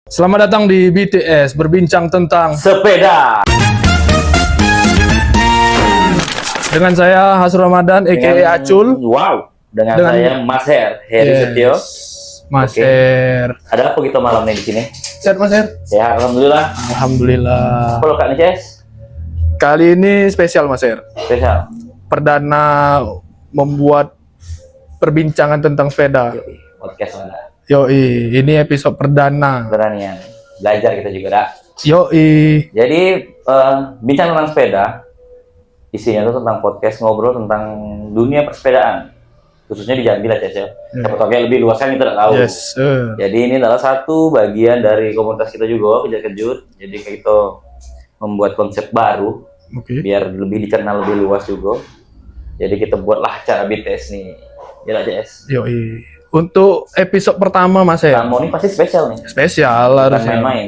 Selamat datang di BTS, berbincang tentang sepeda dengan saya Hasrul Ramadan, aka Acul. Wow, dengan saya Mas Heri Setio. Mas Oke. Her. Ada apa kita malam ini di sini? Sehat Mas Her? Sehat, alhamdulillah. Alhamdulillah. Kalau Kak Nices? Kali ini spesial Mas Her. Spesial. Perdana membuat perbincangan tentang sepeda. Podcast Anda. Yoi, ini episode perdana. Beranian. Belajar kita juga, Dak. Yoi. Jadi, bincang tentang sepeda. Isinya itu tentang podcast, ngobrol tentang dunia persepedaan. Khususnya di Jambi lah, Cece. Siapa tahu kayak lebih luas kan kita tidak tahu. Yes, sir. Jadi ini adalah satu bagian dari komunitas kita juga, kejut-kejut. Jadi kita membuat konsep baru, Oke. biar lebih dicerna lebih luas juga. Jadi kita buatlah acara BTS nih. Ya lah, CS. Yoi. Untuk episode pertama Mas Her. Kamu ini pasti spesial nih. Spesial Bukan harusnya. main-main.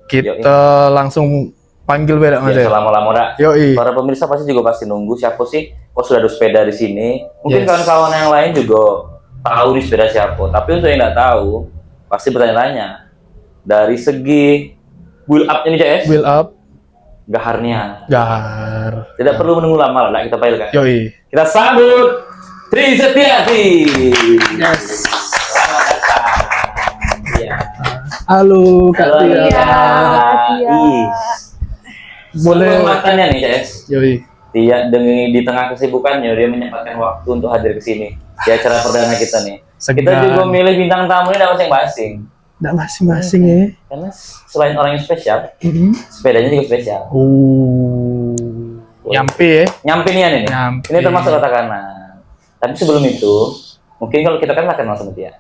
Kita langsung panggil beda Mas Ya, Her. selama-lama dah. Yoi. Para pemirsa pasti juga pasti nunggu siapa sih? Kok sudah ada sepeda di sini? Mungkin Yes. kawan-kawan yang lain juga tahu nih sepeda siapa. Tapi untuk yang nggak tahu, pasti bertanya-tanya. Dari segi build up ini CS, Build up. gaharnya. Gar. Tidak perlu menunggu lama lah, kita panggil kan. Yoi. Kita sambut Tri Setiati. Yes. Selamat datang. Iya. Halo Kak Halo, Tia. Tia. Tia. Ih. Boleh. Kehormatannya nih, CS. Yoi. Dia di tengah kesibukannya dia menyempatkan waktu untuk hadir ke sini di acara perdana kita nih. Kita Segan. juga milih bintang tamu ini ada masing-masing. Nggak masing-masing ya. Karena selain orang yang spesial, Mhm. sepedanya juga spesial. Nyampe ya. Nyampe nih ini. Nyampe. Ini termasuk kata kanan. Tapi sebelum itu, mungkin kalau kita kan kenal sama dia.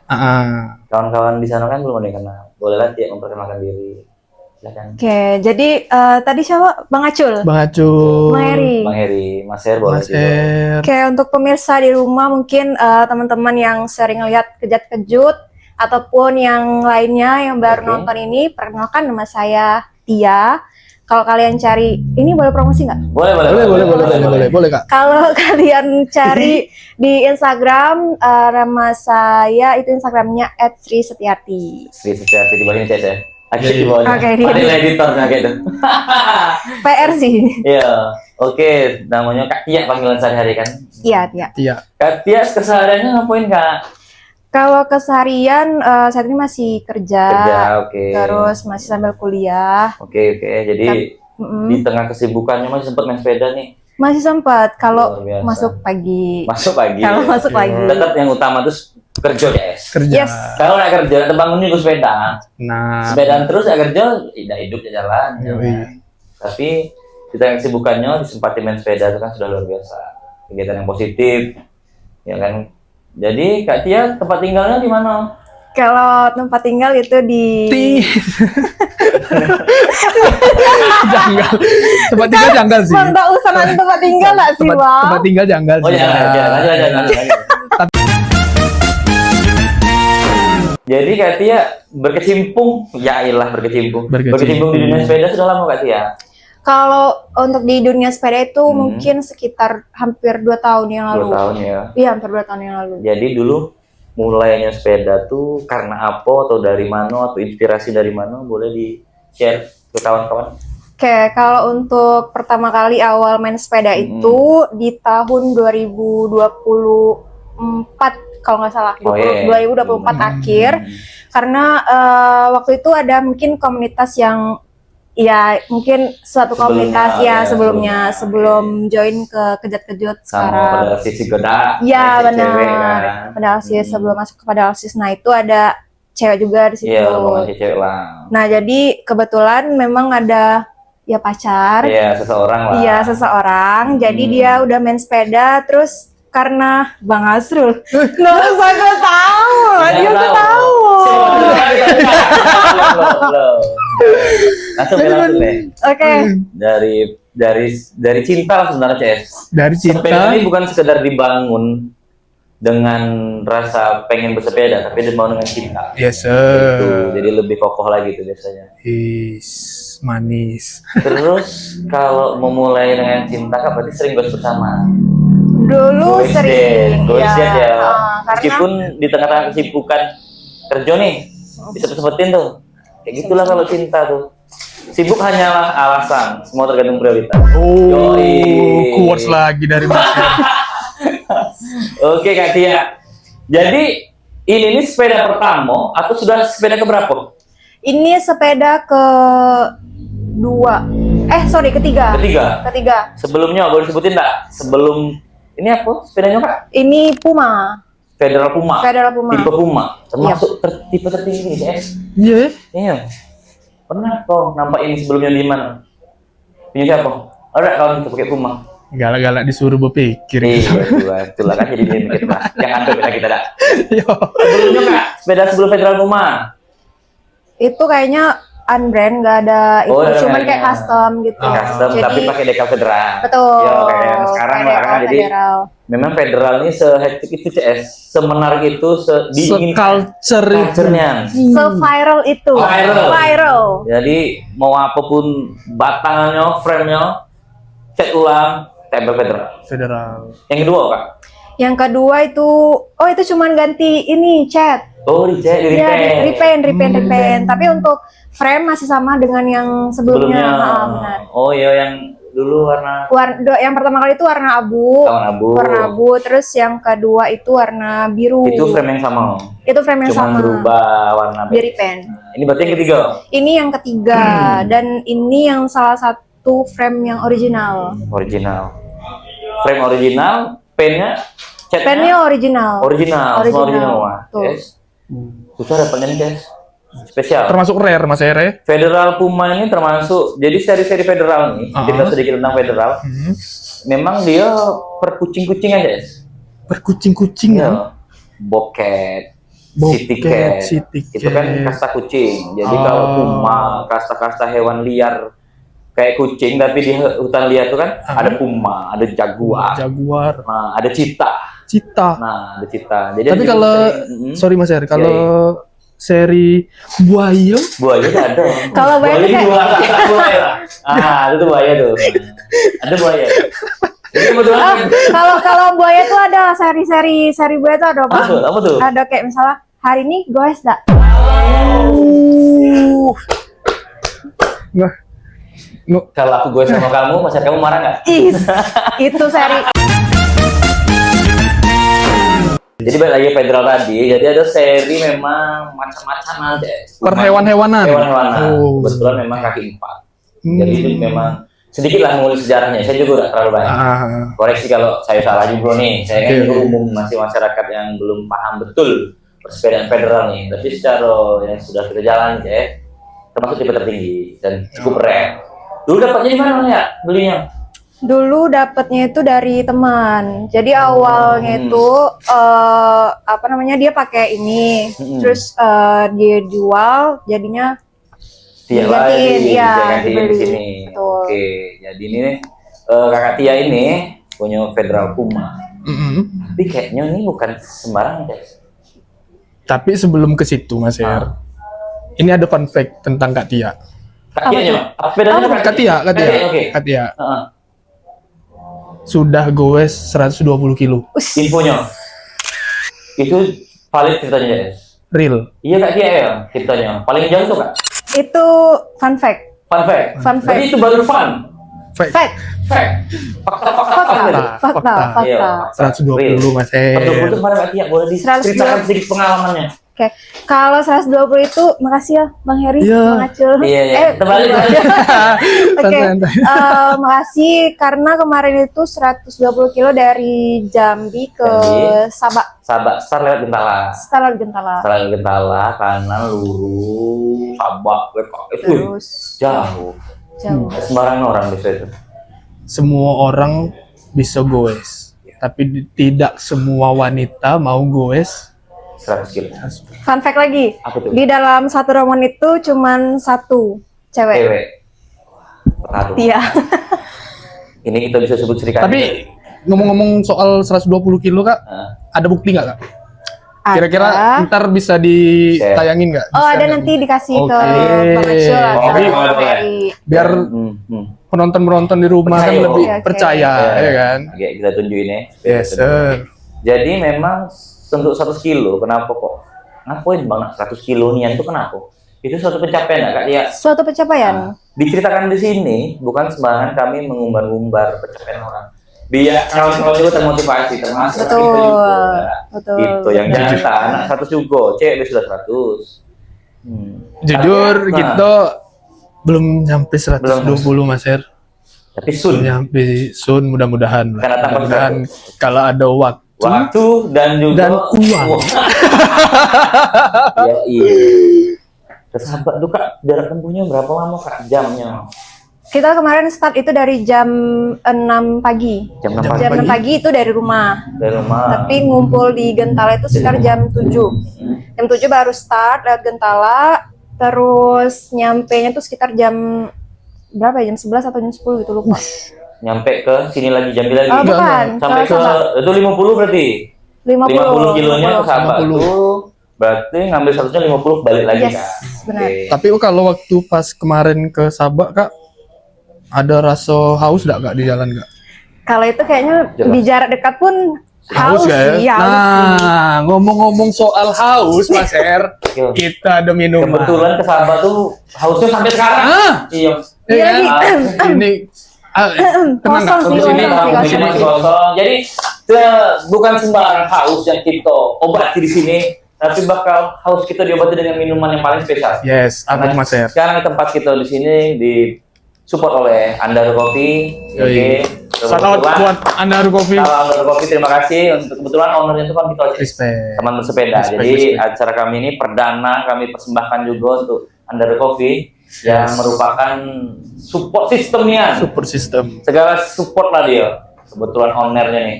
Kawan-kawan di sana kan belum ada yang kenal. Bolehlah dia memperkenalkan diri. Silakan. Oke, jadi tadi siapa? Bang Acul. Bang Acul. Bang Heri. Bang Heri, Mas Her boleh Mas juga. Er. Oke, untuk pemirsa di rumah mungkin teman-teman yang sering lihat kejut-kejut ataupun yang lainnya yang baru Oke. nonton ini, perkenalkan nama saya Tia. Kalau kalian cari, ini boleh promosi nggak? Boleh. Boleh Kak. Kalau kalian cari di Instagram, nama saya itu Instagramnya @srisetiati. Sri Setiati di bawah ini CS ya. Oke, Iya, di bawahnya. Oke, di- Ada editor kayak gitu. PR sih. Iya, oke. Namanya Kak Tia panggilan sehari-hari kan. Iya, Tia. Tia. Kak Tia kesehariannya ngapain Kak? Kalau keseharian saat ini masih kerja. Kerja, oke. Terus masih sambil kuliah. Oke. Jadi Mm-mm. di tengah kesibukannya masih sempat main sepeda nih. Masih sempat kalau Luar biasa. masuk pagi. Masuk pagi. Kalau masuk Oke. pagi. Tetap yang utama tuh kerja guys. Kerja. Yes. Kalau nggak kerja, tetap bangun juga sepeda. Nah. Sepedaan terus nggak kerja, tidak hidup ya jalan. Yoi. Tapi di tengah kesibukannya disempati main sepeda itu kan sudah luar biasa. Kegiatan yang positif, ya kan. Jadi Kak Tia tempat tinggalnya di mana? Kalau tempat tinggal itu di Janggal. Tempat tinggal janggal sih. Bang, tak usah nanti tempat tinggal nggak sih, Bang? Tempat tinggal janggal Oh sih. ya, lanjut. Jadi Kak Tia berkecimpung, ya iyalah berkecimpung di dunia sepeda sudah lama Kak Tia? Kalau untuk di dunia sepeda itu mungkin sekitar hampir 2 tahun yang 2 lalu. tahun ya. Iya, hampir 2 tahun yang lalu. Jadi dulu mulainya sepeda tuh karena apa atau dari mana atau inspirasi dari mana boleh di share ke kawan-kawan? Oke, kalau untuk pertama kali awal main sepeda itu di tahun 2024 kalau nggak salah, Oh, iya. 2024 akhir. Karena waktu itu ada mungkin komunitas yang ya mungkin suatu komunitas Sebelumnya, sebelum join ke kejut-kejut Sama sekarang. pada sisi goda, Iya cewek benar. kan. Pada alsis sebelum masuk ke pada alsis, nah itu ada cewek juga di situ. Iya, rombongan cewek lah. Nah jadi kebetulan memang ada ya pacar. Iya, seseorang lah. Iya seseorang. Jadi dia udah main sepeda terus karena Bang Asrul. Nggak usah gue tahu. Dia udah tahu. Langsung deh. Oke. Dari cinta lah sebenarnya CS. Dari Sepeda cinta. ini bukan sekedar dibangun dengan rasa pengen bersepeda, tapi dibangun dengan cinta. Yes, Gitu. sir. Jadi lebih kokoh lagi tuh biasanya. Manis. Terus kalau memulai dengan cinta kan berarti sering goes bersama. Dulu sering. Goes ya. karena Meskipun di tengah-tengah kesibukan kerja nih, bisa sempetin tuh. Kayak gitulah kalau cinta tuh. Sibuk hanyalah alasan, semua tergantung prioritas. Oh, Yoi. quotes lagi dari Mas Her. Oke Kak Tia. Jadi ini nih sepeda pertama atau sudah sepeda keberapa? Ini sepeda ketiga. Ketiga. Sebelumnya boleh sebutin nggak? Sebelum ini apa? Sepedanya Kak? Ini Puma. Federal Puma. Tipe Puma. Termasuk tipe tertinggi CS. Iya. Iya. Pernah kau nampak ini sebelumnya di mana? Punya siapa? Ada kawan kita pakai Puma. Galak-galak disuruh berpikir. Iya, itulah kan jadi dia mikir lah. Yang antum kita dah. Yo. Sebelumnya Kak, sepeda sebelum Federal Puma. Itu kayaknya unbrand, nggak ada itu, Oh, cuman ada kayak custom gitu. Custom Jadi, tapi pakai dekal Federal. betul. Yo, kayak sekarang Kayak lah kan. Jadi Federal. memang Federal ini sehektik itu CS, semenarik itu, diinginkan Se-culture itu. culture-nya. Se-viral itu. Viral. Jadi mau apapun batangannya, frame-nya, cat ulang, tempel Federal. Federal. Yang kedua Kak? Yang kedua itu, itu cuman ganti ini cat. Oh, di Iya, repaint. Tapi untuk frame masih sama dengan yang sebelumnya. Benar. Oh iya, yang dulu warna Yang pertama kali itu warna abu. warna abu. Terus yang kedua itu warna biru. Itu frame yang sama. Itu frame yang Cuma sama. berubah warna. Di repaint. Ini berarti yang ketiga. Ini yang ketiga dan ini yang salah satu frame yang original. Frame original, pennya, catnya Pennya original. semua original. Wah, Tuh. guys. Susah dapatnya nih, guys. Spesial. Termasuk rare Mas Her. Federal Puma ini termasuk, jadi seri-seri Federal nih, kita sedikit tentang Federal. Memang dia per kucing-kucing aja, guys. Per kucing-kucing ya. Ya. Bobcat, Bobcat, City City Cat. Itu kan Cat. kasta kucing. Jadi kalau Puma, kasta-kasta hewan liar kayak kucing, tapi di hutan liar itu kan ada Puma, ada Jaguar, nah, ada Cheetah. Nah, ada Cheetah. Jadi tapi kalau sorry Mas Her, kalau seri buaya nggak ada. Kalau buaya itu kayak- buaya. Itu tuh buaya tuh. Ada buaya. Jadi kebetulan Kalau buaya tuh ada seri buaya tuh ada apa? apa tuh? Ada kayak misalnya hari ini goes dak. Kalau aku gue sama kamu, masa kamu marah nggak? Itu seri. Jadi balik lagi Federal tadi, jadi ada seri memang macam-macam aja. per hewan-hewanan. Hewan-hewanan. Oh. Kebetulan memang kaki 4. Jadi itu memang sedikit lah ngulik sejarahnya. Saya juga nggak terlalu banyak. Koreksi kalau saya salah juga nih. Saya kan juga umum masih masyarakat yang belum paham betul persepedaan Federal nih. Tapi secara yang sudah kita jalan ya, termasuk tipe tertinggi dan cukup rare. Dulu dapatnya di mana ya belinya? Dulu dapatnya itu dari teman. Jadi awalnya itu dia pakai ini, terus dia jual, jadinya digantiin, di sini. Betul. Oke, jadi ini Kakak Tia ini punya Federal Puma. Tapi kayaknya ini bukan sembarangan, guys. Tapi sebelum ke situ Mas Her, ini ada fun fact tentang Kak Tia. Kak Tia, sepedanya Kak Tia. Oke. Kak Tia. Sudah goes 120 kilo. Infonya itu valid ceritanya, guys. Real. Iya Kak Tia ya ceritanya. Paling jauh tuh Kak. Itu fun fact. Jadi itu baru fun. Fact. Fakta. Iya. 120 Mas Her. 120 itu kemarin Kak Tia, boleh diceritakan sedikit pengalamannya. Oke, kalau 120 itu makasih ya Bang Heri, Iya. Bang Acul. Iya. Terbalik. Oke, makasih karena kemarin itu 120 kilo dari Jambi ke Sabak. Start lewat Gentala. Start lewat Gentala, kanan lurus, Sabak, Terus jauh. Sembarang orang bisa itu. Semua orang bisa goes, tapi tidak semua wanita mau goes 100 kilo. Fun fact lagi, Apa tuh? di dalam satu rombongan itu cuman satu cewek. Pengaruh. Iya. Ini kita bisa sebut serikandi. Tapi ngomong-ngomong soal 120 kilo Kak, ada bukti nggak Kak? Kira-kira ntar bisa ditayangin nggak? Oh, ada nanti dikasih ke Oke. Bang Acul atau Oke. Bang Heri. Biar penonton di rumah kan Percaya. lebih Oke. percaya, ya kan? Oke, kita tunjukin ya. Yes, sir. Jadi memang untuk 100 kilo, kenapa kok? Ngapain banget 100 kilo nian itu kenapa? Itu suatu pencapaian nggak Kak Tia? Suatu pencapaian. Diceritakan di sini bukan sembarangan kami mengumbar-umbar pencapaian orang. Biar kawan-kawan juga termotivasi, termasuk kita juga. Betul. Itu yang nyata, anak 100 juga, cewek sudah 100. Jujur Nah. kita belum nyampe 120 Mas Her. Tapi sun, Belum nyampe sun, mudah-mudahan lah. Karena tambah Mudah-mudahan kalau ada waktu dan juga dan uang. Ya, iya. Tersahabat tuh Kak, jarak tempuhnya berapa lama Kak? Jamnya? Kita kemarin start itu dari jam 6 pagi. Jam 6 Jam 6 pagi itu dari rumah. dari rumah. Tapi ngumpul di Gentala itu sekitar jam 7. Jam 7 baru start lewat Gentala. Terus nyampenya tuh sekitar jam berapa ya? Jam 11 atau jam 10 gitu lupa. Nyampe ke sini lagi, Jambi lagi. Oh, bukan. Sampai ke itu 50 berarti. 50 kilonya ke Sabak 50. tuh. Berarti ngambil 150 balik lagi Yes, Kak. benar. Oke. Tapi kalau waktu pas kemarin ke Sabak Kak, ada rasa haus nggak Kak di jalan Kak? Kalau itu kayaknya Jelas. di jarak dekat pun haus nggak sih, haus sih. Nah, ngomong-ngomong soal haus Mas Her, Yo. kita ada minuman. Kebetulan ke Sabak tuh hausnya sampai sekarang. Ah, Iya. Iya kan? lagi. Ini tenang Kak, Kosong di sih, sini kosong. Di sini masih kosong. Jadi bukan sembarang haus yang kita obati di sini, tapi bakal haus kita diobati dengan minuman yang paling spesial. Yes, apa tuh, Mas Her? Sekarang tempat kita di sini di support oleh Andar Coffee. Oke. Shout out buat Anda Kopi. Kalau Andar Coffee, terima kasih. Untuk kebetulan ownernya itu kan kita Respect. teman bersepeda. Respect, Jadi respect. acara kami ini perdana kami persembahkan juga untuk Andar Coffee yang merupakan support sistemnya. Super system. Segala support lah dia. Kebetulan ownernya nih.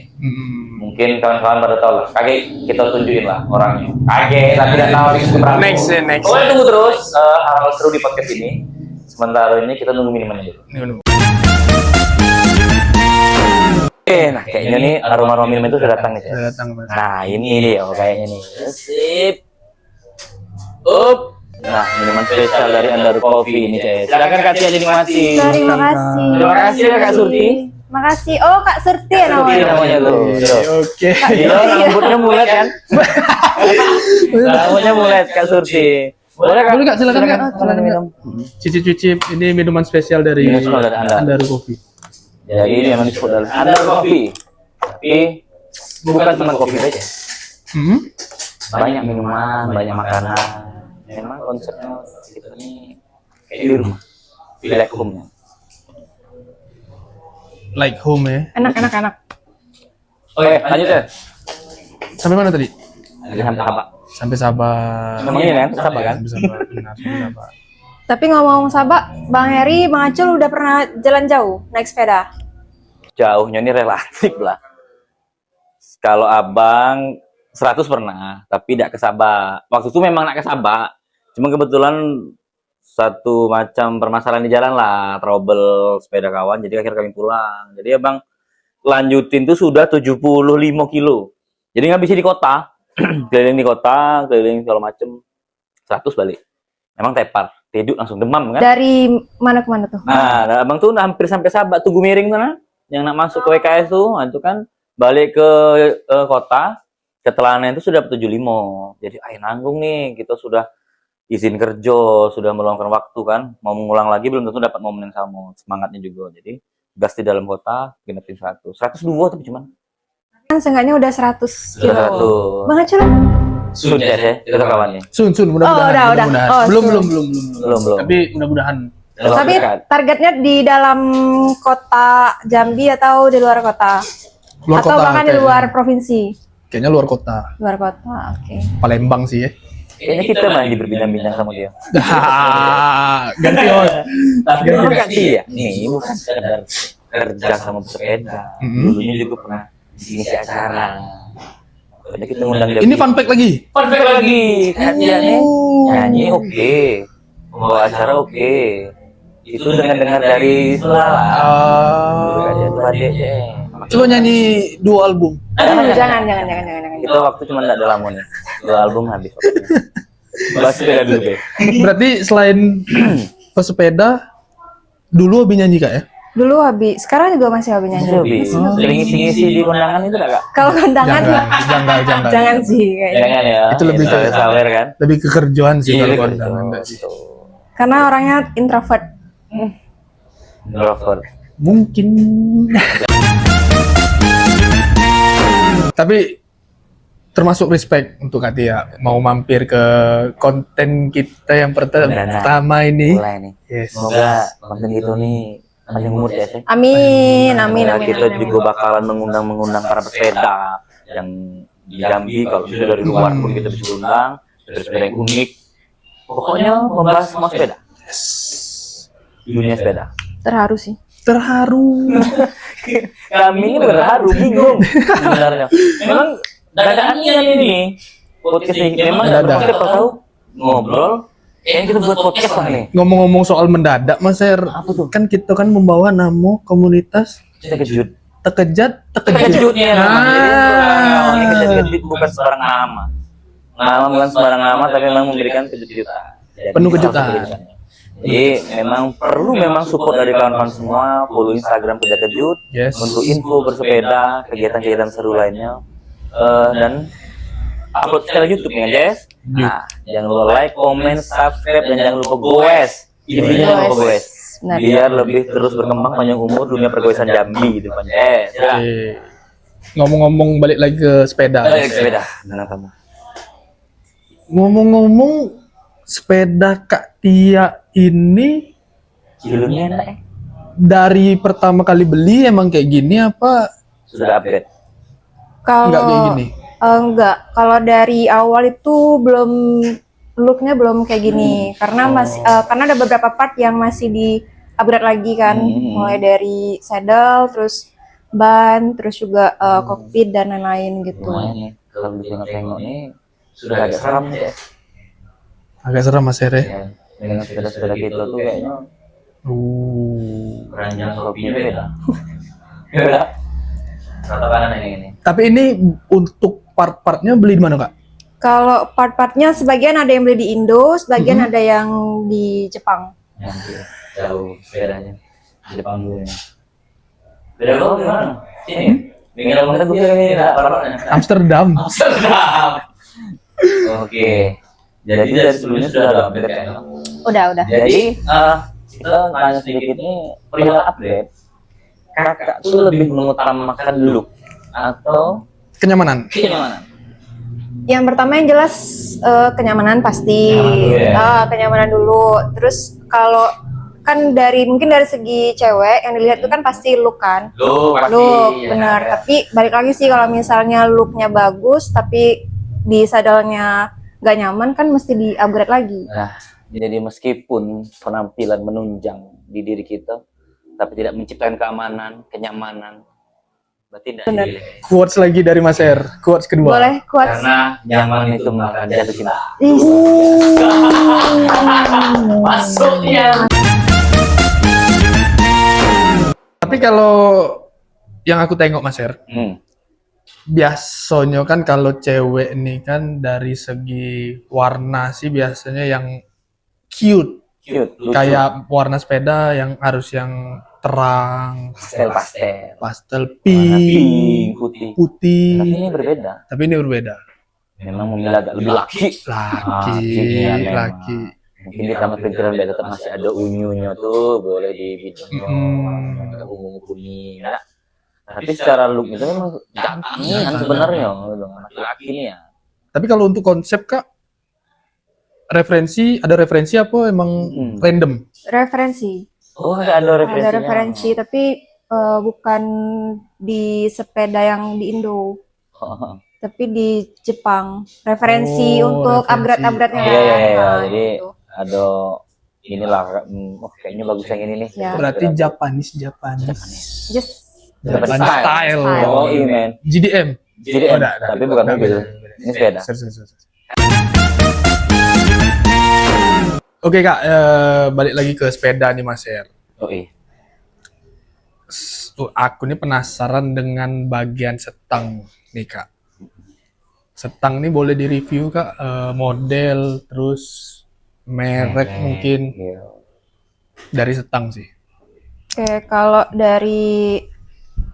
Mungkin kawan-kawan pada tahu lah. Kakek kita tunjukin lah orangnya. Kakek tapi tidak tahu ini seberapa. Next. Pokoknya tunggu terus hal-hal seru di podcast ini. Sementara ini kita nunggu minumannya dulu. Oke, nah kayaknya nih aroma-aroma minuman itu sudah datang nih. Cek. Sudah datang, Mas. Nah ini dia kayaknya nih. Sip. Up. Nah minuman spesial dari Andar Coffee ini Cek. Silakan Kak Tia dinikmati. Terima kasih. Terima kasih ya Kak Surti. Makasih. Oh, Kak Surti ya Surti namanya. namanya tuh. Oke. Iya, rambutnya mulet kan? Rambutnya mulet Kak Surti. Boleh Kak? Boleh Kak, silakan Kak. Silakan minum. Cicip-cicip, ini minuman spesial dari Minuman dari Anda. Kopi. Ya ini memang disebut dalam Andar Coffee. Tapi bukan cuma kopi saja. Banyak minuman, banyak makanan. Memang konsepnya kita ini kayak di rumah. Feel like home-nya. Like home ya. Enak. Oke, lanjut ya. Sampai mana tadi? Lagi sampai apa? Sampai Sabah. Memang ini kan, Sabah kan? Sampai Sabah, benar, sampai Sabah. Tapi ngomong Sabak, Bang Heri, Bang Acul udah pernah jalan jauh naik sepeda? Jauhnya ini relatif lah. Kalau abang 100 pernah, tapi tidak ke Sabah. Waktu itu memang nak ke Sabah. Cuma kebetulan satu macam permasalahan di jalan lah, trouble sepeda kawan. Jadi akhirnya kami pulang. Jadi abang lanjutin tuh sudah 75 kilo. Jadi nggak bisa di kota, keliling di kota, keliling segala macem. 100 balik. Memang tepar, tidur langsung demam kan? Dari mana ke mana tuh? Nah, abang tuh hampir sampai Sabak, Tugu Miring tuh nah, yang nak masuk ke WKS tuh, nah, itu kan balik ke kota, setelahnya itu sudah 75. Jadi ayo nanggung nih, kita sudah izin kerja, sudah meluangkan waktu kan, mau mengulang lagi belum tentu dapat momen yang sama, semangatnya juga. Jadi gas di dalam kota, genepin 100, 102 tapi cuman. Kan seenggaknya udah 100 kilo. Sudah 100. Bang Acul? Sudah ya, itu kawannya. Sun, mudah-mudahan. udah. mudah-mudahan. Oh, belum. Belum. Tapi mudah-mudahan. Tapi targetnya di dalam kota Jambi atau di luar kota? Luar atau kota, bahkan di kayaknya. luar provinsi? Kayaknya luar kota. Luar kota, oke. Palembang sih ya. Kayaknya kita malah berbincang-bincang sama dia. Ganti host. Tapi memang kan dia, nih bukan sekedar kerja sama bersepeda. Dulunya juga pernah ngisi acara. Jadi kita ngundang dia. Ini fun fact lagi. Fun fact lagi. Kajiannya nyanyi oke. Membawa acara oke. Itu dengar-dengar dari Selala. Kajian itu adeknya. Coba nyanyi 2 album. Jangan. Itu waktu cuma nggak ada lamunnya. 2 album habis. Bahas sepeda dulu deh. Berarti selain pesepeda, dulu hobi nyanyi Kak ya? Dulu hobi, sekarang juga masih hobi nyanyi. Hobi. Sering ngisi-ngisi di kondangan itu enggak, Kak? Kalau kondangan Jangan. jangan sih kayaknya. Jangan ya. Itu lebih ke sawer kan. lebih ke kerjaan sih Iya, kalau betul. kondangan enggak sih. Karena orangnya introvert. Introvert. Mungkin. Tapi termasuk respect untuk Kak Tia mau mampir ke konten kita yang pertama ini. Mulai nih. Yes. Semoga konten itu nih panjang umur ya, Shay. Amin, amin, Nah, amin. kita amin, juga bakalan mengundang para pesepeda yang di Jambi, kalau bisa dari luar pun kita bisa undang, sepeda yang unik. Pokoknya membahas semua sepeda. Dunia sepeda. Terharu sih. Terharu. Kami ini terharu, bingung sebenarnya. Memang dadakannya ini podcast ini memang Dadak. kita tahu ngobrol. Kayaknya kita buat podcast lah nih. Ngomong-ngomong soal mendadak, Mas Er, kan kita kan membawa nama komunitas Kita kejut. terkejut. Kejutnya Ah. ini kejut bukan sembarang nama. Nama bukan sembarang nama, tapi memang memberikan kejutan. Jadi, Penuh kejutan. salah satu kejutannya. Jadi memang perlu support dari kawan-kawan semua, follow Instagram Kerja Kejut Yes. untuk info bersepeda, kegiatan-kegiatan seru lainnya, dan upload channel YouTube ya guys. Nah, jangan lupa like, comment, subscribe, dan jangan lupa goes. Intinya jangan lupa goes. Benar. Biar lebih terus berkembang panjang umur dunia pergoesan Jambi gitu kan. Ya. Ngomong-ngomong balik lagi ke sepeda. Balik ke sepeda. Dengan kamu. Ngomong-ngomong sepeda Kak Tia ini Cilunnya enak ya? dari pertama kali beli emang kayak gini apa Sudah upgrade. Kalau enggak kayak gini? enggak, kalau dari awal itu belum looknya belum kayak gini karena masih karena ada beberapa part yang masih di upgrade lagi kan, mulai dari saddle, terus ban, terus juga cockpit dan lain-lain gitu. Lumayan nih. Kalau ditengok-tengok nih sudah agak seram ya. Agak seram Mas Er ya? Ya, dengan sepeda-sepeda kita tuh kayaknya ranjang kopinya beda. Beda. Rata kanan yang ini. Tapi ini untuk part-partnya beli di mana Kak? Kalau part-partnya sebagian ada yang beli di Indo, sebagian ada yang di Jepang. Nanti jauh sepedanya di Jepang dulu ya. Beda lo gimana? Sini. Bikin abang kita gue ini enggak part-partnya. Amsterdam. Amsterdam. Oke. Jadi dari sebelumnya sudah ada update kayaknya. Udah. Jadi kita tanya sedikit nih perihal update. Kakak tuh lebih mengutamakan look atau Kenyamanan. kenyamanan? Yang pertama yang jelas kenyamanan pasti. Kenyamanan dulu ya. Kenyamanan dulu. Terus kalau kan mungkin dari segi cewek yang dilihat itu kan pasti look kan. Look pasti. Look, Ya, benar. ya. Tapi balik lagi sih kalau misalnya looknya bagus tapi di saddlenya nggak nyaman kan mesti di upgrade lagi. Nah, jadi meskipun penampilan menunjang di diri kita, tapi tidak menciptakan keamanan, kenyamanan, berarti tidak Benar. dipilih. Quotes lagi dari Mas Er. Quotes kedua. Boleh kuat. Karena nyaman itu makan jatuh cinta. Masuknya. Tapi kalau yang aku tengok Mas Er, biasanya kan kalau cewek nih kan dari segi warna sih biasanya yang cute. Cute, lucu. Kayak warna sepeda yang harus yang terang, pastel, pastel warna pink, putih. putih. Tapi ini berbeda. Tapi ini berbeda. Memang memilih agak lebih laki. Iya, memang. Laki. Mungkin di taman pikiran dia tetap masih ada unyunya tuh, boleh di video, ada ungu kuning. Ya. Tapi secara look itu memang jantan sebenarnya, laki-laki nih ya. Tapi kalau untuk konsep Kak, ada referensi apa emang random? Referensi. Oh, nggak ada referensinya. Ada referensi tapi bukan di sepeda yang di Indo. Tapi di Jepang. Referensi untuk referensi. upgrade-upgrade-nya. Iya, iya, iya. Nah, Jadi gitu. ada inilah, kayaknya bagus yang ini nih. Ya. Berarti Japanese. Just Japanese style. Oh, iya, men. GDM. Jadi, Oh, ada. tapi bukan mobil. Ini sepeda. Oke Kak, balik lagi ke sepeda nih Mas Er. Oh, iya. Aku nih penasaran dengan bagian setang nih Kak. Setang nih boleh direview Kak, model terus merek mungkin Iya. dari setang sih. Oke, kalau dari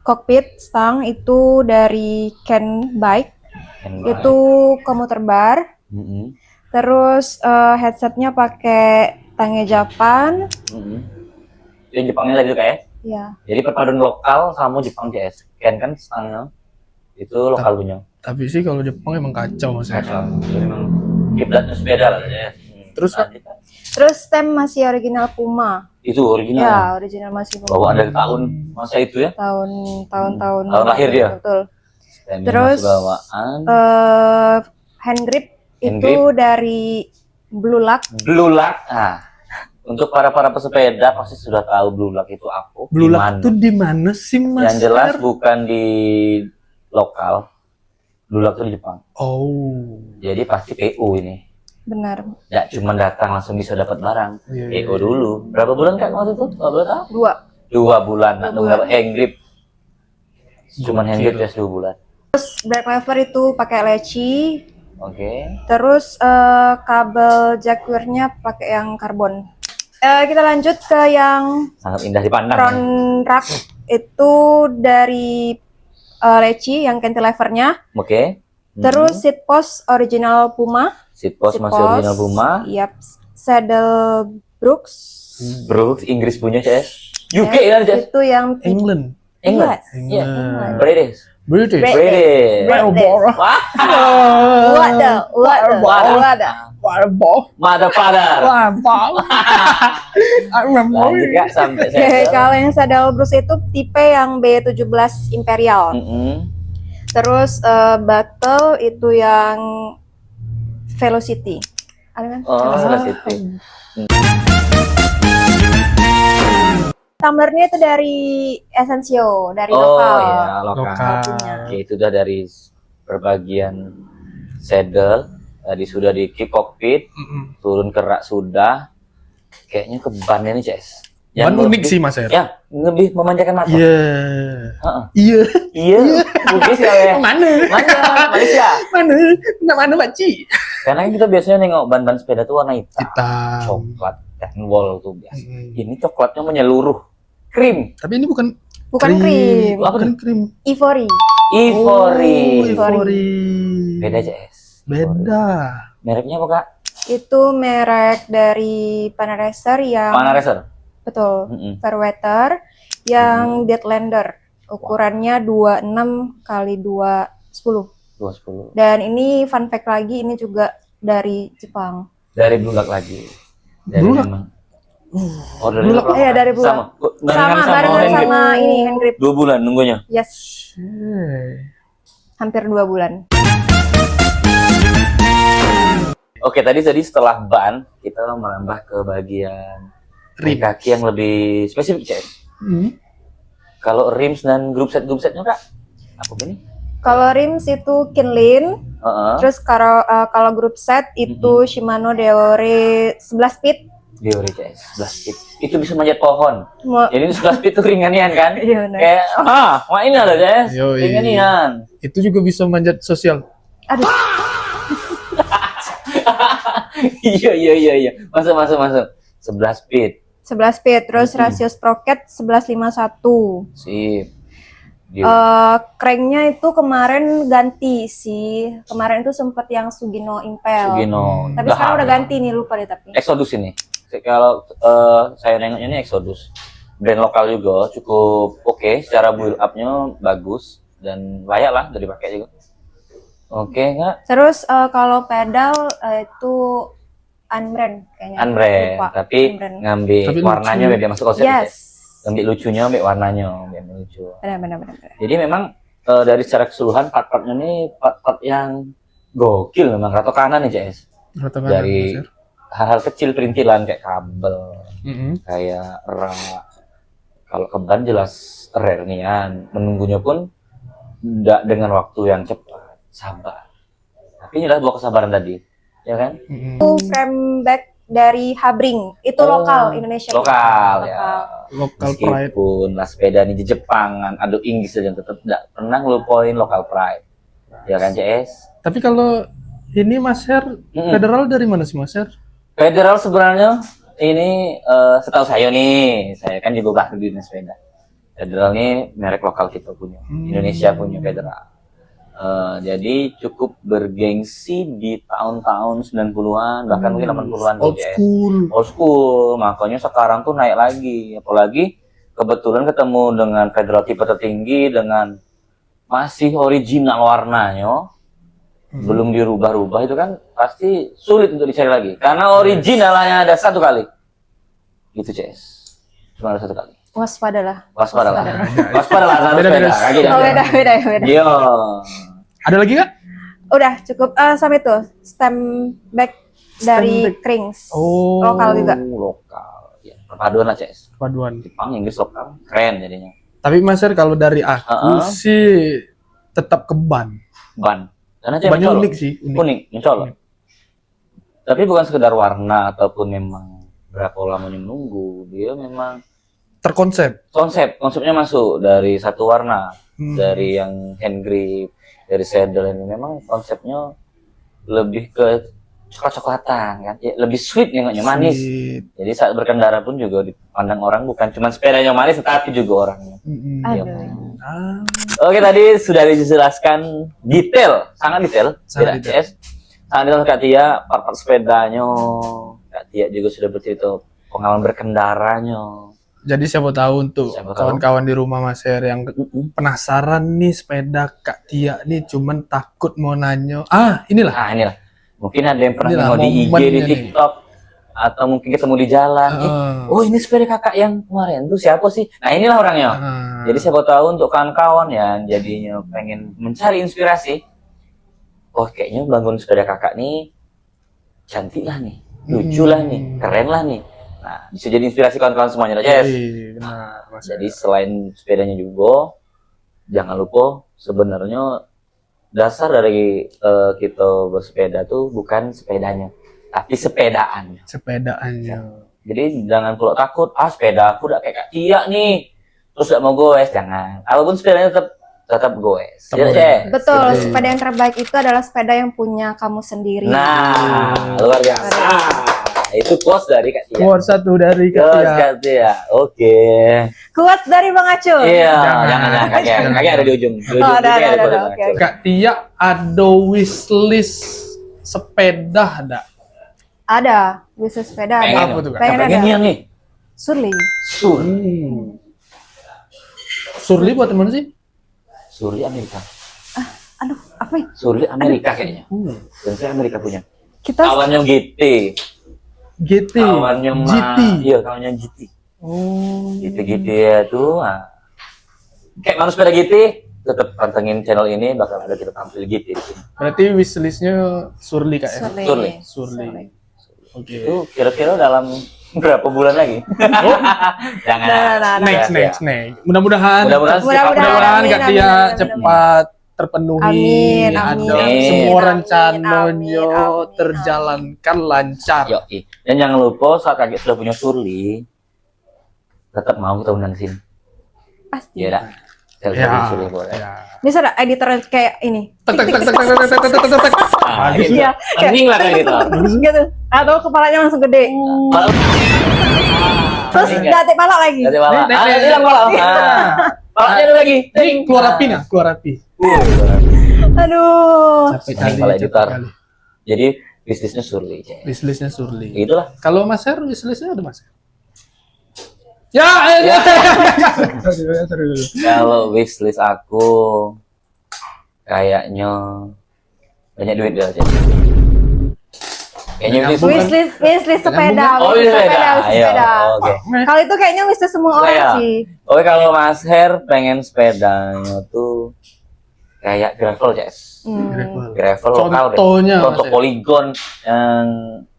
cockpit stang itu dari Ken Bike, itu komuter bar. Terus headsetnya pakai Tange Japan. Yang Jepangnya tadi kayak. Ya. Jadi perpaduan lokal sama Jepang CS. Kan stangnya itu lokal punya. Tapi sih kalau Jepang emang kacau Mas. Kacau. Jadi memang kiblatnya beda lah ya. Terus stem masih original Puma. Itu original. Ya, original masih Puma. Bawaan dari tahun masa itu ya. Tahun lahir dia. Betul. Stemnya Terus bawaan. hand grip itu dari Blue Luck. Blue Luck. Nah, untuk para pesepeda pasti sudah tahu Blue Luck itu apa. Blue Luck itu di mana sih Mas? Yang jelas bukan di lokal. Blue Luck itu di Jepang. Oh. Jadi pasti PO ini. Benar. Ya cuma datang langsung bisa dapat barang. Iya, PO dulu. Berapa bulan Kak waktu itu? Kalau boleh tahu? 2 bulan. Nah, dapat hand grip. Cuman hand grip ya 2 bulan. Terus brake lever itu pakai leci. Oke. Terus kabel jackware-nya pakai yang karbon. Kita lanjut ke yang Sangat indah dipandang. front rack itu dari leci yang cantilevernya. Oke. Terus seat post original Puma. Seat post masih original Puma. Yap. Saddle Brooks Inggris punya CS. UK kan CS? Itu yang England. Yes. England. British. British. British. Wah. Mother father. Lanjut Kak sampai Oke, kalau yang saddle Brooks itu tipe yang B17 Imperial. Terus battle itu yang Velocity. Ada kan? Velocity. Tumblernya itu dari Essensio, dari Oh lokal. ya, lokal. Oke, itu udah dari berbagian saddle, tadi sudah di cockpit, turun ke rak sudah. Kayaknya ke bannya nih, CS. Ban unik sih Mas Er. Ya, lebih memanjakan mata. Iya. Iya. Bugis ya. Mana? Malaysia. Mana Baci? Karena kan kita biasanya nengok ban-ban sepeda tuh warna hitam. Coklat. Dan wall tuh biasa. Ini coklatnya menyeluruh. Krim. Tapi ini bukan krim. Bukan krim. Ivory. Beda CS. Beda. Mereknya apa Kak? Itu merek dari Panaracer yang betul, Fairweather yang Deadlander. Ukurannya 26 kali 210. Dan ini fun fact lagi, ini juga dari Jepang. Dari Blue Luck lagi. Blue Luck. Oh, dari Blue Luck. Iya, dari Blue Luck. Barengan sama ini hand grip. 2 bulan nunggunya. Yes. Hampir 2 bulan. Oke, tadi setelah ban, kita menambah ke bagian rim kaki yang lebih spesifik, Cek. Kalau rims dan group setnya Kak, apa ini? Kalau rims itu Kinlin, terus kalau group set itu Shimano Deore 11 speed. Deore CS 11 speed. Itu bisa manjat pohon. Jadi 11 speed itu ringanian kan? Iya benar. Kayak ini ada CS. Ringanian. Itu juga bisa manjat sosial. Aduh. Iya. Masuk. 11 speed. 11 speed, terus rasio sprocket 1151. Sip. Cranknya itu kemarin ganti sih. Kemarin itu sempat yang Sugino Impel. Tapi sekarang udah ganti nih, lupa deh tapi. Exodus ini. Kalau saya nengoknya ini Exodus. Brand lokal juga cukup oke, secara build up-nya bagus dan layak lah udah dipakai juga. Oke, Kak. Terus kalau pedal itu unbrand kayaknya. Unbrand, tapi ngambil warnanya beda masuk konsep. Yes. Ngambil lucunya, ambil warnanya, ambil lucu. Benar. Jadi memang dari secara keseluruhan part-partnya ini part-part yang gokil memang rata kanan nih, CS. Dari hal-hal kecil perintilan kayak kabel, kayak rak. Kalau ke ban jelas rare nian, menunggunya pun tidak dengan waktu yang cepat, sabar. Tapi inilah buah kesabaran tadi. Ya kan? Itu frame back dari Habring, itu lokal Indonesia. Lokal pride. Meskipun lah sepeda ini di Jepangan, aduh Inggris saja tetap tidak pernah ngelupain lokal pride. Ya kan CS? Tapi kalau ini Mas Her, federal dari mana sih Mas Her? Federal sebenarnya ini setahu saya nih, saya kan juga bahas di dunia sepeda. Federal ini merek lokal kita punya, Indonesia punya Federal. Jadi cukup bergengsi di tahun-tahun 90-an, bahkan mungkin 80-an. Old school. Old school, makanya sekarang tuh naik lagi. Apalagi kebetulan ketemu dengan Federal tipe tertinggi dengan masih original warnanya, belum dirubah-rubah, itu kan pasti sulit untuk dicari lagi. Karena originalnya ada satu kali. Gitu, CS. Cuma ada satu kali. Waspadalah. Waspadalah. Waspadalah. Beda-beda. Oh, beda. Iya. Ada lagi kak? Udah cukup sampai tuh stem back dari Stem back. Krings. Oh. Lokal juga. Lokal. Ya, perpaduan lah, CS. Paduan. Jepang, Inggris, lokal. Keren jadinya. Tapi Mas Her, kalau dari aku sih tetap ke ban. Ban. Karena dia Bannya mencolok. unik sih. Unik, mencolok. Tapi bukan sekedar warna ataupun memang berapa lamanya menunggu. Dia memang Terkonsep. konsepnya masuk dari satu warna, Hmm. dari yang hand grip, dari saddle ini memang konsepnya lebih ke coklat-coklatan kan, ya, lebih sweet ya, nggak manis. Sweet. Jadi saat berkendara pun juga dipandang orang bukan cuma sepedanya manis, tetapi juga orangnya. Mm-mm. Iya. Aduh. Ah, Oke, tadi sudah dijelaskan detail, sangat detail, Sangat tidak detail. CS. Sangat detail Kak Tia, part-part sepedanya, Kak Tia juga sudah bercerita pengalaman berkendaranya. jadi siapa tahu untuk Siapa tahu. kawan-kawan di rumah Mas Her yang penasaran nih sepeda Kak Tia nih, cuman takut mau nanya. Ah, inilah. Nah inilah, mungkin ada yang pernah Inilah nengok di IG, di momennya nih. TikTok, atau mungkin ketemu di jalan. Oh ini sepeda kakak yang kemarin tuh siapa sih? Nah inilah orangnya. Ah. Jadi siapa tahu untuk kawan-kawan yang jadinya pengen mencari inspirasi, oh kayaknya bangun sepeda kakak nih cantik lah nih, lucu lah nih, keren lah nih. Nah bisa jadi inspirasi kawan-kawan semuanya, Yes. Iya, benar, Mas Her. Jadi selain sepedanya juga, jangan lupa sebenarnya dasar dari kita bersepeda tuh bukan sepedanya, tapi sepedaannya. Sepedaannya. Jadi jangan pula takut, sepeda aku udah kayak Kak Tia nih, terus gak mau goes, jangan. Apapun sepedanya tetap goes. Tetap Ya, goes. Cek? Betul, Jadi- sepeda yang terbaik itu adalah sepeda yang punya kamu sendiri. Nah, luar biasa. Itu quotes dari Kak Tia. Quote satu dari Kak Quotes Tia. Kak Tia. Oke. Kuat dari Bang Acul. Iya, Jangan. jangan. Kakek ada di ujung. Di ujung Oh, ada, ini ada, quotes oke, Kak oke. Kak Tia ada wishlist sepeda ada? Ada, bisa sepeda Pengen, ada. Apa tuh, Kak? Pengen pengen ada. yang nih. Surly. Surly buat temen sih? Surly Amerika. Aduh, apa ya? Surly Amerika kayaknya. Dan saya Amerika punya. Kita Kawannya GT. GT. Kawannya GT. Iya, kawannya GT. Oh. GT ya tuh. Kayak manusia sepeda GT, tetap pantengin channel ini, bakal ada kita tampil GT di sini. Berarti wishlistnya Surly Kak ya? Surly. Surly. Oke. Itu kira-kira dalam berapa bulan lagi? Jangan. Nah, Next. Mudah-mudahan. Mudah-mudahan sih, Mudah-mudahan Amin, Kak amin, Tia amin, cepat terpenuhi. Amin, amin, Ada amin, semua amin, rencananya amin. terjalankan lancar. Yoi. Dan jangan lupa saat kakek sudah punya Surly, tetap mau kita undang sini. pasti. Iya dah. Kita Ya. undang Surly boleh. Ya. Bisa ada editor kayak ini. Tek tek tek tek tek tek tek tek tek tek. Ah, Bagus. gitu. Iya, kayak Penting lah kayak gitu. gitu. Atau kepalanya langsung gede. Kalau Terus Enggak. datik palak lagi. Jadi malah, Nek, nek, nek, hilang nek. malah. Palanya ada lagi. Ini keluar api nah, keluar api. Aduh. Capek Paling kali, kepala capek editor. kali. Jadi bisnisnya Surly. Cek. Wishlistnya Surly. Itulah. Kalau Mas Her, wishlistnya ada Mas Her? Ya, serius. Kalau wishlist aku kayaknya banyak duit dah. Cek. Kayaknya Nyambung. Wishlist sepeda. Oh wishlist iya, sepeda, wishlist iya. sepeda. Oke. Kalau itu kayaknya wishlist semua orang Iya. sih. Oke, kalau Mas Her pengen sepedanya tuh kayak gravel, Jess. Gravel lokal deh. Contohnya, Contoh Mas Her. poligon yang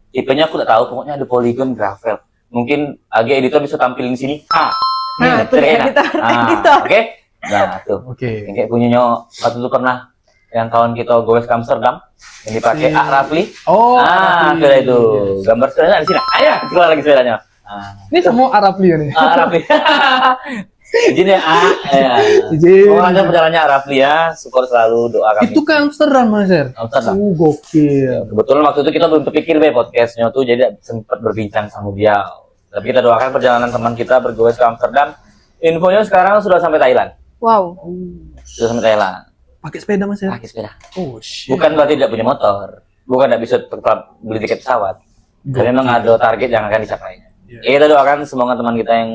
tipenya aku nggak tahu, pokoknya ada poligon gravel. Mungkin Agi editor bisa tampilin di sini. Nah, itu dia editor. Oke. Nah, tuh. Oke. Yang kayak punyanya waktu itu pernah yang kawan kita goes ke Amsterdam yang dipakai Si- Rafli. Oh, Sepeda Arapli. itu. Gambar sepedanya di sini. Ayo, keluar lagi sepedanya. Ini semua Arapli ya nih. Rafli. Izin ya, ya. Izin. Mau lanjut perjalanannya Rafli ya, support selalu, doa kami. Itu ke Amsterdam, Mas Er. Amsterdam. Gokil. Kebetulan waktu itu kita belum terpikir podcastnya tuh, jadi sempat berbincang sama dia. Tapi kita doakan perjalanan teman kita bergoes ke Amsterdam. Infonya sekarang sudah sampai Thailand. Wow. Sudah sampai Thailand. Pakai sepeda, Mas Er. Pakai sepeda. Oh shit. Bukan berarti tidak punya motor. Bukan tidak bisa tetap beli tiket pesawat. Tapi memang ada target yang akan dicapai. Iya. Kita doakan semoga teman kita yang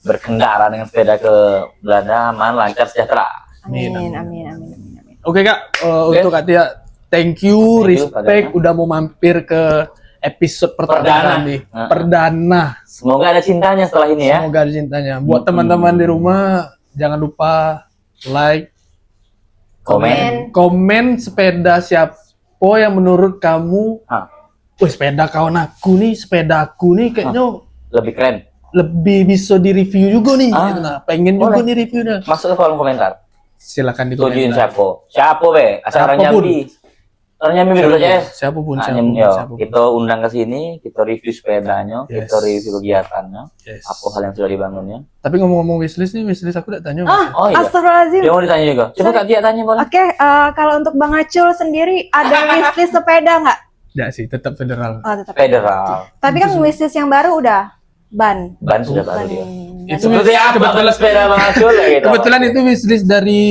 berkendara dengan sepeda ke Belanda aman, lancar, sejahtera. Amin, Amin, amin, amin, amin, amin. Oke Kak, untuk Kak Tia, thank you, respect udah mau mampir ke episode pertama Perdana. kami. Perdana. Semoga ada cintanya setelah ini ya. Semoga ada cintanya. Buat teman-teman di rumah, jangan lupa like, komen sepeda siapa yang menurut kamu. Wih, sepeda kawan aku nih, sepeda aku nih kayaknya Lebih keren. lebih bisa di-review juga nih. Gitu, nah, pengen juga Boleh. nih reviewnya. Masuk ke kolom komentar. Silakan di Tujuin komentar. siapa be? Asal orang Siapapun. Nyambi. Orang Nyambi dulu aja. Siapapun, Nah, siapapun, yo, siapapun. kita undang ke sini, kita review sepedanya, Yes. kita review kegiatannya, Yes. apa hal yang sudah dibangunnya. Tapi ngomong-ngomong wishlist nih, wishlist aku udah tanya. Ah, Oh iya. astagfirullahaladzim. Dia mau ditanya juga. Coba Kak Tia tanya boleh. Oke, kalau untuk Bang Acul sendiri ada wishlist sepeda nggak? Enggak sih, tetap federal. Oh, tetap. Federal. Tapi kan wishlist yang baru udah ban. Ban sudah baru dia. Itu Seperti apa kebetulan, sepeda Bang Acul ya gitu. kebetulan itu wishlist dari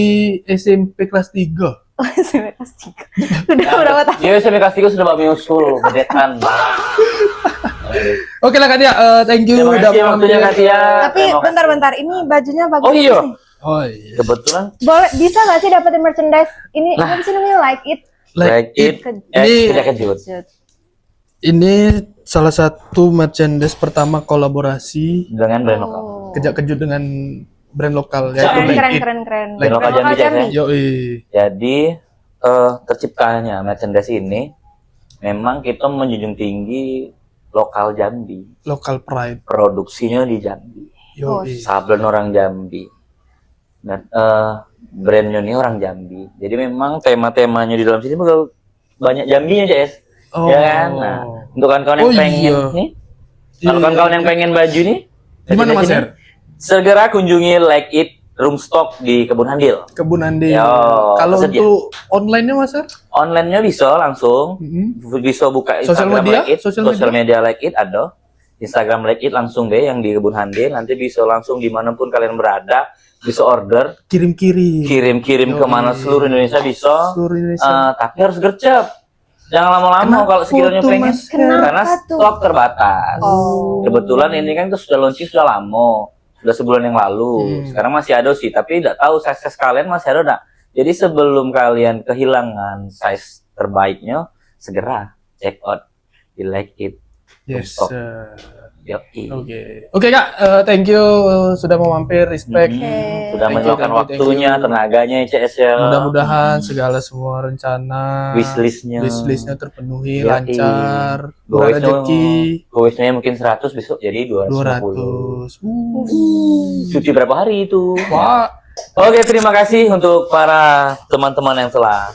SMP kelas 3. SMP kelas 3. Udah berapa tahun? Dia SMP kelas 3 sudah bawa usul, bedetan. Oke lah Kak Tia, thank you Terima udah kasih mau waktunya mampir. Kak Tia. Tapi bentar-bentar, ini bajunya bagus Oh iya. nih. Oh iya. Kebetulan Boleh, bisa nggak sih dapetin merchandise? Ini apa sih namanya? Like it. like it, Ini- tidak kejut. Ini salah satu merchandise pertama kolaborasi Dengan brand lokal. Oh. kejut dengan brand lokal Keren, yaitu Like Keren, It. keren, keren. Brand lokal Jambi, Cek, ya? Yoi. Jadi terciptanya merchandise ini memang kita menjunjung tinggi lokal Jambi, Local pride. produksinya di Jambi, Yoi. sablon orang Jambi, dan brandnya ini orang Jambi. Jadi memang tema-temanya di dalam sini bakal banyak Jambinya, CS. Oh. Ya kan? Nah, untuk kawan-kawan yang Oh, pengen iya. nih, kalau Iya. kawan-kawan yang pengen baju nih, Gimana Mas sini, Er? segera kunjungi Like It Room Stock di Kebun Handil. Kebun Andi. Yo, Kalau tersedia. untuk online-nya Mas Er? Online-nya bisa langsung, bisa buka Sosial Instagram media? Like It, Sosial sosial media Like It ada, Instagram Like It langsung deh yang di Kebun Handil. Nanti bisa langsung dimanapun kalian berada, bisa order, Kirim-kirim. kirim-kirim Yoi. kemana seluruh Indonesia bisa. Seluruh Indonesia. Tapi harus gercep. Jangan lama-lama Kenapa kalau sekiranya tuh, pengen, Mas? karena Kenapa tuh? stok terbatas. Oh. Kebetulan ini kan itu sudah launching sudah lama, sudah sebulan yang lalu. Sekarang masih ada sih, tapi tidak tahu size kalian masih ada enggak. Jadi sebelum kalian kehilangan size terbaiknya, segera check out di Like It. Yes. Stop. Oke. Yoi. Oke Kak, thank you sudah mau mampir, respect. Sudah Thank you, menyuapkan thank you, thank waktunya, you. tenaganya CS ya. Mudah-mudahan segala semua rencana Wishlistnya terpenuhi, Yoi. lancar, murah rezeki. Goesnya mungkin 100 besok jadi 200. 250. Cuti berapa hari itu? Wah, Oke, terima kasih untuk para teman-teman yang telah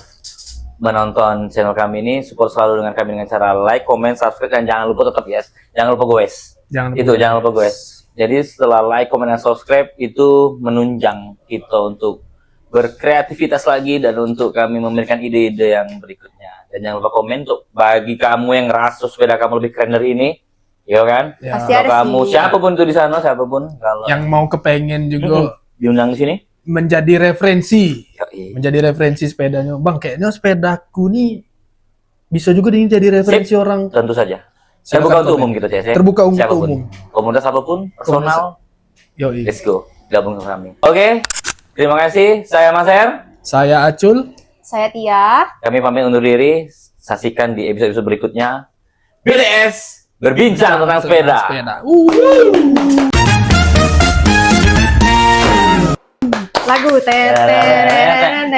menonton channel kami ini. Support selalu dengan kami dengan cara like, comment, subscribe, dan jangan lupa tetap yes. Jangan lupa goes. jangan Jangan lupa goes. Jadi setelah like, comment, dan subscribe itu menunjang kita untuk berkreativitas lagi dan untuk kami memberikan ide-ide yang berikutnya. Dan jangan lupa komen untuk bagi kamu yang ngerasa sepeda kamu lebih keren dari ini, ya kan? Ya, Pasti Kalau ada kamu sih. siapapun tuh di sana, siapapun kalau yang mau kepengen juga diundang di sini, menjadi referensi, yoi. menjadi referensi sepedanya. Bang, kayaknya sepedaku nih bisa juga nih jadi referensi orang. Tentu saja. Silakan Terbuka untuk komen. umum kita, CS. Terbuka untuk Siapapun. umum. Komunitas apapun, personal, Yoi. let's go. Gabung ke kami. Oke, terima kasih. Saya Mas Er. Saya Acul. Saya Tia. Kami pamit undur diri. Saksikan di episode berikutnya. BTS berbincang tentang sepeda. Lagu Tereng.